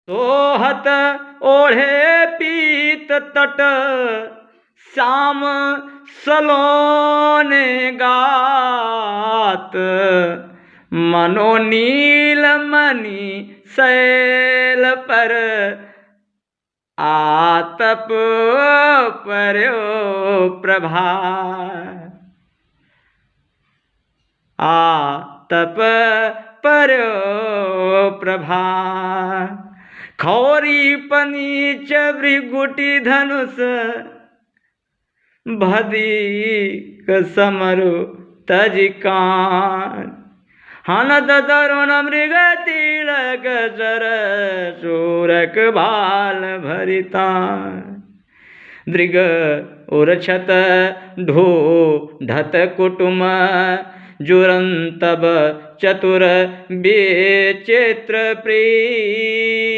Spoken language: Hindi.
सोहत ओढ़े पीत तट श्याम सलोने गात मनोनील मणि शैल पर आतप पर्यो प्रभात आतप पर्यो प्रभात खौरी पनीच भृगुटी धनुष भदिक समरु तजिकान हनत तरुण मृग तिलक सर सूरक भाल भरितान दृग उर्छत ढो ढत कुटुम जुरंतब चतुर बेचित्र प्रीत